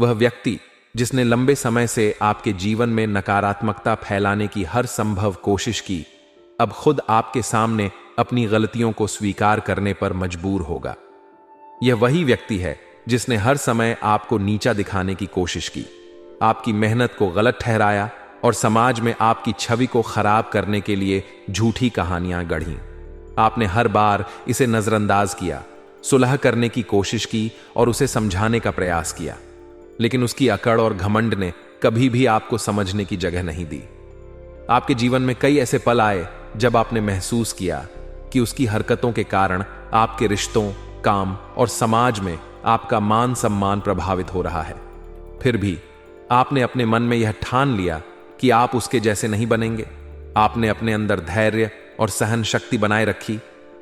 वह व्यक्ति जिसने लंबे समय से आपके जीवन में नकारात्मकता फैलाने की हर संभव कोशिश की, अब खुद आपके सामने अपनी गलतियों को स्वीकार करने पर मजबूर होगा। यह वही व्यक्ति है जिसने हर समय आपको नीचा दिखाने की कोशिश की, आपकी मेहनत को गलत ठहराया और समाज में आपकी छवि को खराब करने के लिए झूठी कहानियां गढ़ीं। आपने हर बार इसे नजरअंदाज किया, सुलह करने की कोशिश की और उसे समझाने का प्रयास किया, लेकिन उसकी अकड़ और घमंड ने कभी भी आपको समझने की जगह नहीं दी। आपके जीवन में कई ऐसे पल आए जब आपने महसूस किया कि उसकी हरकतों के कारण आपके रिश्तों, काम और समाज में आपका मान सम्मान प्रभावित हो रहा है। फिर भी आपने अपने मन में यह ठान लिया कि आप उसके जैसे नहीं बनेंगे। आपने अपने अंदर धैर्य और सहन शक्ति बनाए रखी,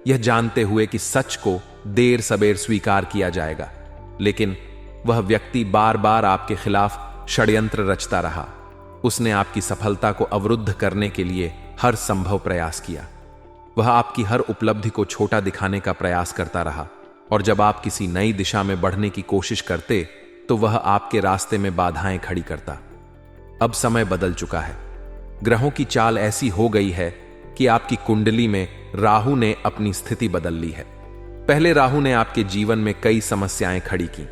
यह जानते हुए कि सच को देर सबेर स्वीकार किया जाएगा। लेकिन वह व्यक्ति बार बार आपके खिलाफ षड्यंत्र रचता रहा। उसने आपकी सफलता को अवरुद्ध करने के लिए हर संभव प्रयास किया। वह आपकी हर उपलब्धि को छोटा दिखाने का प्रयास करता रहा और जब आप किसी नई दिशा में बढ़ने की कोशिश करते तो वह आपके रास्ते में बाधाएं खड़ी करता। अब समय बदल चुका है। ग्रहों की चाल ऐसी हो गई है कि आपकी कुंडली में राहु ने अपनी स्थिति बदल ली है। पहले राहु ने आपके जीवन में कई समस्याएं खड़ी की।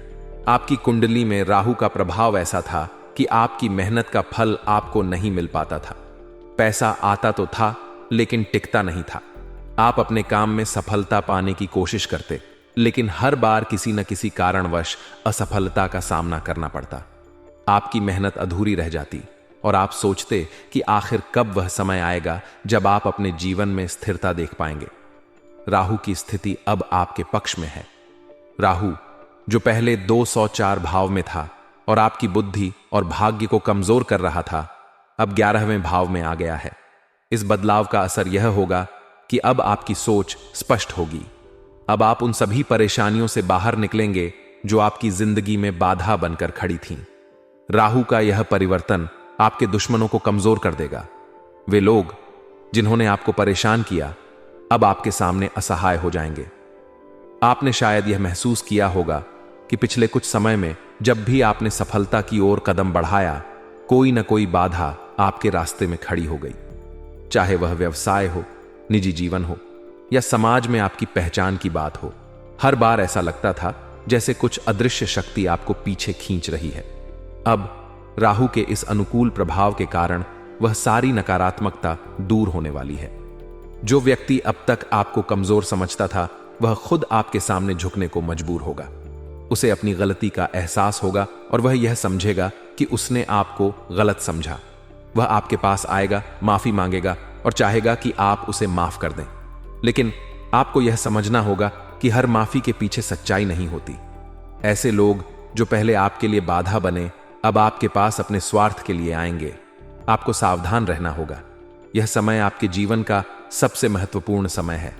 आपकी कुंडली में राहु का प्रभाव ऐसा था कि आपकी मेहनत का फल आपको नहीं मिल पाता था। पैसा आता तो था लेकिन टिकता नहीं था। आप अपने काम में सफलता पाने की कोशिश करते, लेकिन हर बार किसी न किसी कारणवश असफलता का सामना करना पड़ता। आपकी मेहनत अधूरी रह जाती और आप सोचते कि आखिर कब वह समय आएगा जब आप अपने जीवन में स्थिरता देख पाएंगे। राहु की स्थिति अब आपके पक्ष में है। राहु जो पहले 204 भाव में था और आपकी बुद्धि और भाग्य को कमजोर कर रहा था, अब 11वें भाव में आ गया है। इस बदलाव का असर यह होगा कि अब आपकी सोच स्पष्ट होगी। अब आप उन सभी परेशानियों से बाहर निकलेंगे जो आपकी जिंदगी में बाधा बनकर खड़ी थीं। राहु का यह परिवर्तन आपके दुश्मनों को कमजोर कर देगा। वे लोग जिन्होंने आपको परेशान किया अब आपके सामने असहाय हो जाएंगे। आपने शायद यह महसूस किया होगा कि पिछले कुछ समय में जब भी आपने सफलता की ओर कदम बढ़ाया, कोई न कोई बाधा आपके रास्ते में खड़ी हो गई। चाहे वह व्यवसाय हो, निजी जीवन हो या समाज में आपकी पहचान की बात हो, हर बार ऐसा लगता था जैसे कुछ अदृश्य शक्ति आपको पीछे खींच रही है। अब राहु के इस अनुकूल प्रभाव के कारण वह सारी नकारात्मकता दूर होने वाली है। जो व्यक्ति अब तक आपको कमजोर समझता था, वह खुद आपके सामने झुकने को मजबूर होगा। उसे अपनी गलती का एहसास होगा और वह यह समझेगा कि उसने आपको गलत समझा। वह आपके पास आएगा, माफी मांगेगा और चाहेगा कि आप उसे माफ कर दें। लेकिन आपको यह समझना होगा कि हर माफी के पीछे सच्चाई नहीं होती। ऐसे लोग जो पहले आपके लिए बाधा बने, अब आपके पास अपने स्वार्थ के लिए आएंगे। आपको सावधान रहना होगा। यह समय आपके जीवन का सबसे महत्वपूर्ण समय है।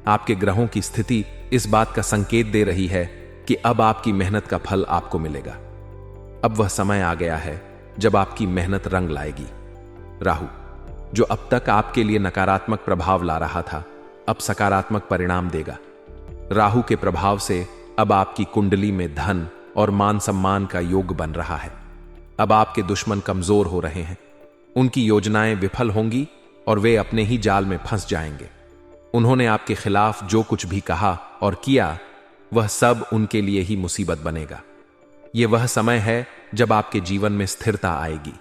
आपके ग्रहों की स्थिति इस बात का संकेत दे रही है कि अब आपकी मेहनत का फल आपको मिलेगा। अब वह समय आ गया है जब आपकी मेहनत रंग लाएगी। राहु जो अब तक आपके लिए नकारात्मक प्रभाव ला रहा था, अब सकारात्मक परिणाम देगा। राहु के प्रभाव से अब आपकी कुंडली में धन और मान सम्मान का योग बन रहा है। अब आपके दुश्मन कमजोर हो रहे हैं। उनकी योजनाएं विफल होंगी और वे अपने ही जाल में फंस जाएंगे। उन्होंने आपके खिलाफ जो कुछ भी कहा और किया, वह सब उनके लिए ही मुसीबत बनेगा। यह वह समय है जब आपके जीवन में स्थिरता आएगी।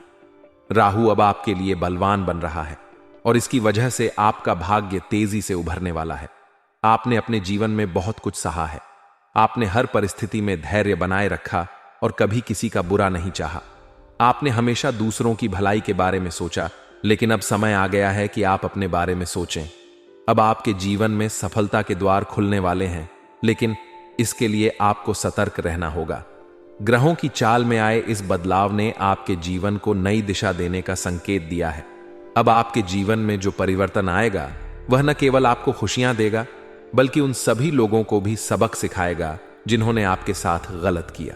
राहु अब आपके लिए बलवान बन रहा है और इसकी वजह से आपका भाग्य तेजी से उभरने वाला है। आपने अपने जीवन में बहुत कुछ सहा है। आपने हर परिस्थिति में धैर्य बनाए रखा और कभी किसी का बुरा नहीं चाहा। आपने हमेशा दूसरों की भलाई के बारे में सोचा, लेकिन अब समय आ गया है कि आप अपने बारे में सोचें। अब आपके जीवन में सफलता के द्वार खुलने वाले हैं, लेकिन इसके लिए आपको सतर्क रहना होगा। ग्रहों की चाल में आए इस बदलाव ने आपके जीवन को नई दिशा देने का संकेत दिया है। अब आपके जीवन में जो परिवर्तन आएगा, वह न केवल आपको खुशियां देगा, बल्कि उन सभी लोगों को भी सबक सिखाएगा जिन्होंने आपके साथ गलत किया।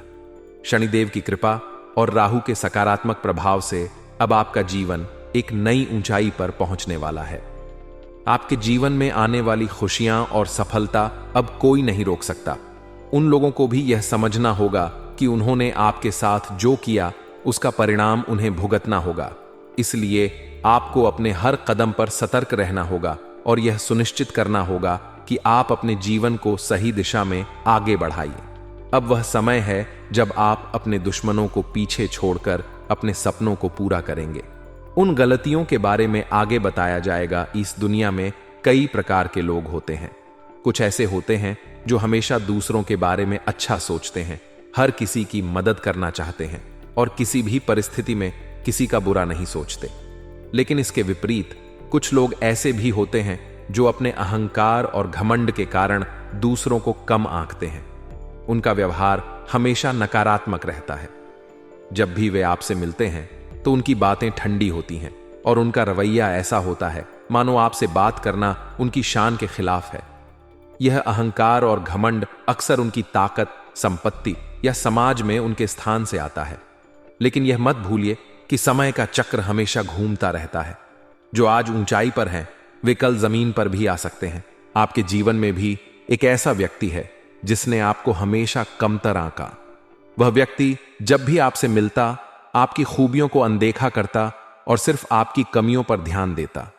शनिदेव की कृपा और राहु के सकारात्मक प्रभाव से अब आपका जीवन एक नई ऊंचाई पर पहुंचने वाला है। आपके जीवन में आने वाली खुशियां और सफलता अब कोई नहीं रोक सकता। उन लोगों को भी यह समझना होगा कि उन्होंने आपके साथ जो किया उसका परिणाम उन्हें भुगतना होगा। इसलिए आपको अपने हर कदम पर सतर्क रहना होगा और यह सुनिश्चित करना होगा कि आप अपने जीवन को सही दिशा में आगे बढ़ाइए। अब वह समय है जब आप अपने दुश्मनों को पीछे छोड़कर अपने सपनों को पूरा करेंगे। उन गलतियों के बारे में आगे बताया जाएगा। इस दुनिया में कई प्रकार के लोग होते हैं। कुछ ऐसे होते हैं जो हमेशा दूसरों के बारे में अच्छा सोचते हैं, हर किसी की मदद करना चाहते हैं और किसी भी परिस्थिति में किसी का बुरा नहीं सोचते। लेकिन इसके विपरीत कुछ लोग ऐसे भी होते हैं जो अपने अहंकार और घमंड के कारण दूसरों को कम आंकते हैं। उनका व्यवहार हमेशा नकारात्मक रहता है। जब भी वे आपसे मिलते हैं तो उनकी बातें ठंडी होती हैं और उनका रवैया ऐसा होता है मानो आपसे बात करना उनकी शान के खिलाफ है। यह अहंकार और घमंड अक्सर उनकी ताकत, संपत्ति या समाज में उनके स्थान से आता है। लेकिन यह मत भूलिए कि समय का चक्र हमेशा घूमता रहता है। जो आज ऊंचाई पर हैं, वे कल जमीन पर भी आ सकते हैं। आपके जीवन में भी एक ऐसा व्यक्ति है जिसने आपको हमेशा कमतर आंका। वह व्यक्ति जब भी आपसे मिलता, आपकी खूबियों को अनदेखा करता और सिर्फ आपकी कमियों पर ध्यान देता।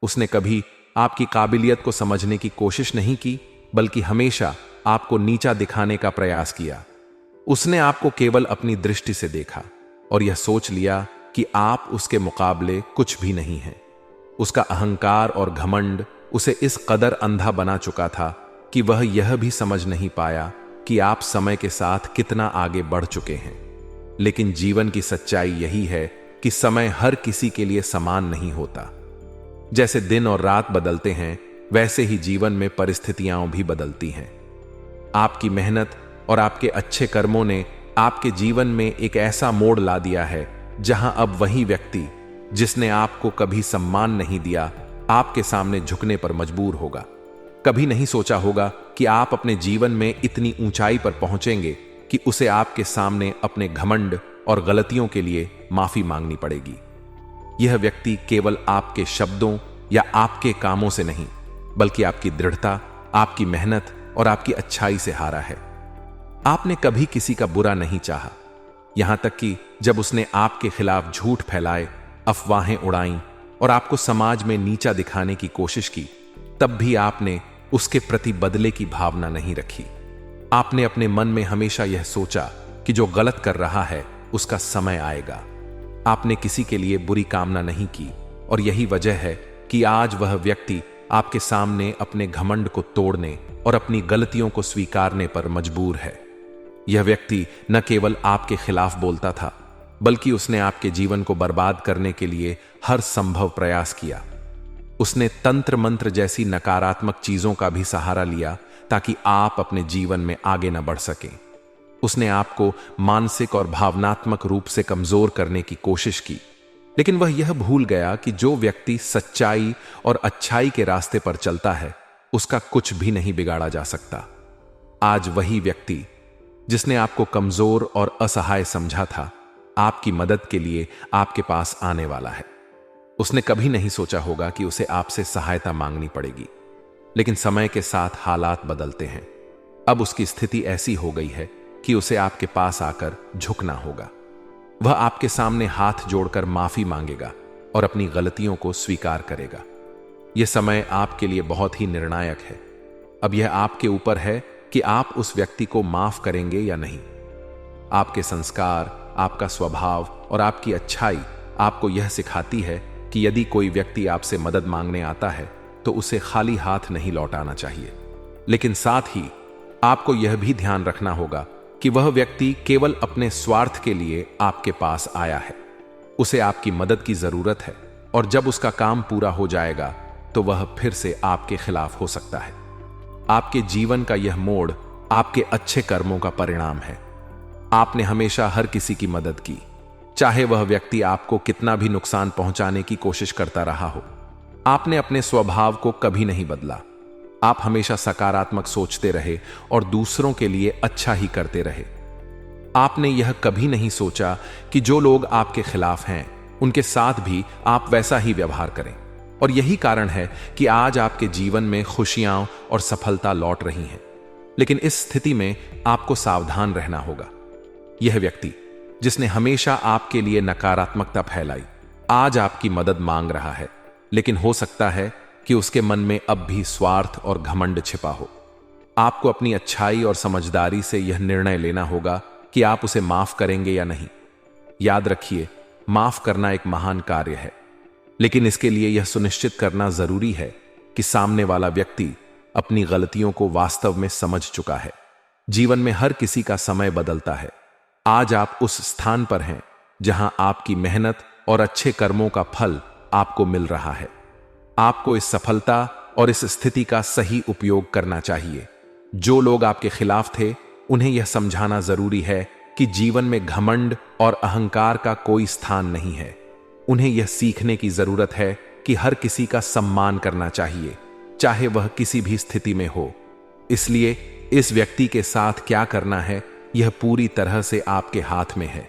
उसने कभी आपकी काबिलियत को समझने की कोशिश नहीं की, बल्कि हमेशा आपको नीचा दिखाने का प्रयास किया। उसने आपको केवल अपनी दृष्टि से देखा और यह सोच लिया कि आप उसके मुकाबले कुछ भी नहीं हैं। उसका अहंकार और घमंड उसे इस कदर अंधा बना चुका था कि वह यह भी समझ नहीं पाया कि आप समय के साथ कितना आगे बढ़ चुके हैं। लेकिन जीवन की सच्चाई यही है कि समय हर किसी के लिए समान नहीं होता। जैसे दिन और रात बदलते हैं, वैसे ही जीवन में परिस्थितियां भी बदलती हैं। आपकी मेहनत और आपके अच्छे कर्मों ने आपके जीवन में एक ऐसा मोड़ ला दिया है जहां अब वही व्यक्ति जिसने आपको कभी सम्मान नहीं दिया, आपके सामने झुकने पर मजबूर होगा। कभी नहीं सोचा होगा कि आप अपने जीवन में इतनी ऊंचाई पर पहुंचेंगे कि उसे आपके सामने अपने घमंड और गलतियों के लिए माफी मांगनी पड़ेगी। यह व्यक्ति केवल आपके शब्दों या आपके कामों से नहीं, बल्कि आपकी दृढ़ता, आपकी मेहनत और आपकी अच्छाई से हारा है। आपने कभी किसी का बुरा नहीं चाहा, यहां तक कि जब उसने आपके खिलाफ झूठ फैलाए, अफवाहें उड़ाईं और आपको समाज में नीचा दिखाने की कोशिश की, तब भी आपने उसके प्रति बदले की भावना नहीं रखी। आपने अपने मन में हमेशा यह सोचा कि जो गलत कर रहा है उसका समय आएगा। आपने किसी के लिए बुरी कामना नहीं की और यही वजह है कि आज वह व्यक्ति आपके सामने अपने घमंड को तोड़ने और अपनी गलतियों को स्वीकारने पर मजबूर है। यह व्यक्ति न केवल आपके खिलाफ बोलता था, बल्कि उसने आपके जीवन को बर्बाद करने के लिए हर संभव प्रयास किया। उसने तंत्र मंत्र जैसी नकारात्मक चीजों का भी सहारा लिया ताकि आप अपने जीवन में आगे न बढ़ सकें। उसने आपको मानसिक और भावनात्मक रूप से कमजोर करने की कोशिश की, लेकिन वह यह भूल गया कि जो व्यक्ति सच्चाई और अच्छाई के रास्ते पर चलता है, उसका कुछ भी नहीं बिगाड़ा जा सकता। आज वही व्यक्ति जिसने आपको कमजोर और असहाय समझा था, आपकी मदद के लिए आपके पास आने वाला है। उसने कभी नहीं सोचा होगा कि उसे आपसे सहायता मांगनी पड़ेगी, लेकिन समय के साथ हालात बदलते हैं। अब उसकी स्थिति ऐसी हो गई है कि उसे आपके पास आकर झुकना होगा। वह आपके सामने हाथ जोड़कर माफी मांगेगा और अपनी गलतियों को स्वीकार करेगा। यह समय आपके लिए बहुत ही निर्णायक है। अब यह आपके ऊपर है कि आप उस व्यक्ति को माफ करेंगे या नहीं। आपके संस्कार, आपका स्वभाव और आपकी अच्छाई आपको यह सिखाती है कि यदि कोई व्यक्ति आपसे मदद मांगने आता है तो उसे खाली हाथ नहीं लौटाना चाहिए। लेकिन साथ ही आपको यह भी ध्यान रखना होगा कि वह व्यक्ति केवल अपने स्वार्थ के लिए आपके पास आया है। उसे आपकी मदद की जरूरत है और जब उसका काम पूरा हो जाएगा तो वह फिर से आपके खिलाफ हो सकता है। आपके जीवन का यह मोड़ आपके अच्छे कर्मों का परिणाम है। आपने हमेशा हर किसी की मदद की, चाहे वह व्यक्ति आपको कितना भी नुकसान पहुंचाने की कोशिश करता रहा हो। आपने अपने स्वभाव को कभी नहीं बदला। आप हमेशा सकारात्मक सोचते रहे और दूसरों के लिए अच्छा ही करते रहे। आपने यह कभी नहीं सोचा कि जो लोग आपके खिलाफ हैं, उनके साथ भी आप वैसा ही व्यवहार करें। और यही कारण है कि आज आपके जीवन में खुशियां और सफलता लौट रही हैं। लेकिन इस स्थिति में आपको सावधान रहना होगा। यह व्यक्ति जिसने हमेशा आपके लिए नकारात्मकता फैलाई, आज आपकी मदद मांग रहा है, लेकिन हो सकता है कि उसके मन में अब भी स्वार्थ और घमंड छिपा हो। आपको अपनी अच्छाई और समझदारी से यह निर्णय लेना होगा कि आप उसे माफ करेंगे या नहीं। याद रखिए, माफ करना एक महान कार्य है, लेकिन इसके लिए यह सुनिश्चित करना जरूरी है कि सामने वाला व्यक्ति अपनी गलतियों को वास्तव में समझ चुका है। जीवन में हर किसी का समय बदलता है। आज आप उस स्थान पर हैं जहां आपकी मेहनत और अच्छे कर्मों का फल आपको मिल रहा है। आपको इस सफलता और इस स्थिति का सही उपयोग करना चाहिए। जो लोग आपके खिलाफ थे, उन्हें यह समझाना जरूरी है कि जीवन में घमंड और अहंकार का कोई स्थान नहीं है। उन्हें यह सीखने की जरूरत है कि हर किसी का सम्मान करना चाहिए, चाहे वह किसी भी स्थिति में हो। इसलिए इस व्यक्ति के साथ क्या करना है, यह पूरी तरह से आपके हाथ में है।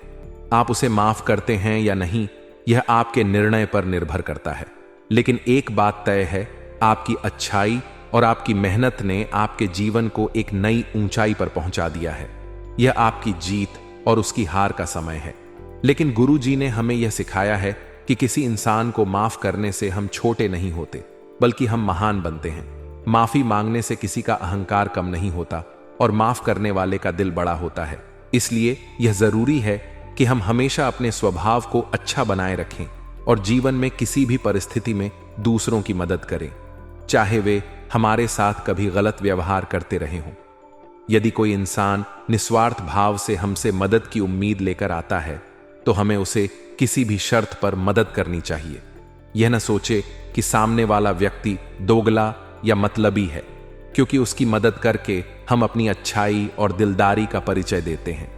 आप उसे माफ करते हैं या नहीं, यह आपके निर्णय पर निर्भर करता है। लेकिन एक बात तय है, आपकी अच्छाई और आपकी मेहनत ने आपके जीवन को एक नई ऊंचाई पर पहुंचा दिया है। यह आपकी जीत और उसकी हार का समय है। लेकिन गुरु जी ने हमें यह सिखाया है कि किसी इंसान को माफ करने से हम छोटे नहीं होते, बल्कि हम महान बनते हैं। माफी मांगने से किसी का अहंकार कम नहीं होता और माफ करने वाले का दिल बड़ा होता है। इसलिए यह जरूरी है कि हम हमेशा अपने स्वभाव को अच्छा बनाए रखें और जीवन में किसी भी परिस्थिति में दूसरों की मदद करें, चाहे वे हमारे साथ कभी गलत व्यवहार करते रहे हों। यदि कोई इंसान निस्वार्थ भाव से हमसे मदद की उम्मीद लेकर आता है, तो हमें उसे किसी भी शर्त पर मदद करनी चाहिए। यह न सोचे कि सामने वाला व्यक्ति दोगला या मतलबी है, क्योंकि उसकी मदद करके हम अपनी अच्छाई और दिलदारी का परिचय देते हैं।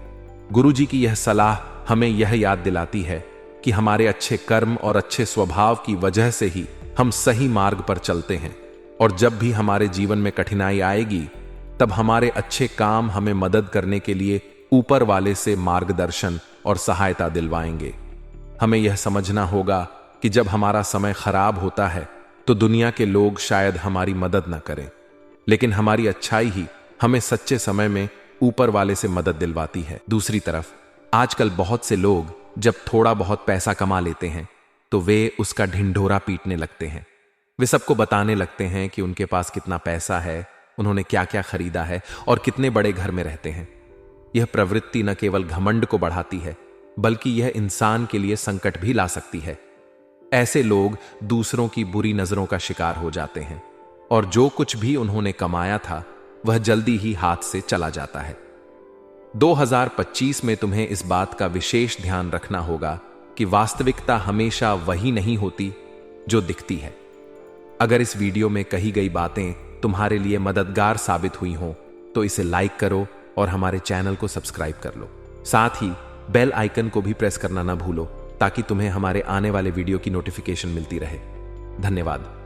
गुरुजी की यह सलाह हमें यह याद दिलाती है कि हमारे अच्छे कर्म और अच्छे स्वभाव की वजह से ही हम सही मार्ग पर चलते हैं, और जब भी हमारे जीवन में कठिनाई आएगी, तब हमारे अच्छे काम हमें मदद करने के लिए ऊपर वाले से मार्गदर्शन और सहायता दिलवाएंगे। हमें यह समझना होगा कि जब हमारा समय खराब होता है, तो दुनिया के लोग शायद हमारी मदद न करें, लेकिन हमारी अच्छाई ही हमें सच्चे समय में ऊपर वाले से मदद दिलवाती है। दूसरी तरफ आजकल बहुत से लोग जब थोड़ा बहुत पैसा कमा लेते हैं, तो वे उसका ढिंढोरा पीटने लगते हैं। वे सबको बताने लगते हैं कि उनके पास कितना पैसा है, उन्होंने क्या क्या खरीदा है और कितने बड़े घर में रहते हैं। यह प्रवृत्ति न केवल घमंड को बढ़ाती है, बल्कि यह इंसान के लिए संकट भी ला सकती है। ऐसे लोग दूसरों की बुरी नजरों का शिकार हो जाते हैं, और जो कुछ भी उन्होंने कमाया था वह जल्दी ही हाथ से चला जाता है। 2025 में तुम्हें इस बात का विशेष ध्यान रखना होगा कि वास्तविकता हमेशा वही नहीं होती जो दिखती है। अगर इस वीडियो में कही गई बातें तुम्हारे लिए मददगार साबित हुई हों, तो इसे लाइक करो और हमारे चैनल को सब्सक्राइब कर लो। साथ ही बेल आइकन को भी प्रेस करना ना भूलो, ताकि तुम्हें हमारे आने वाले वीडियो की नोटिफिकेशन मिलती रहे। धन्यवाद।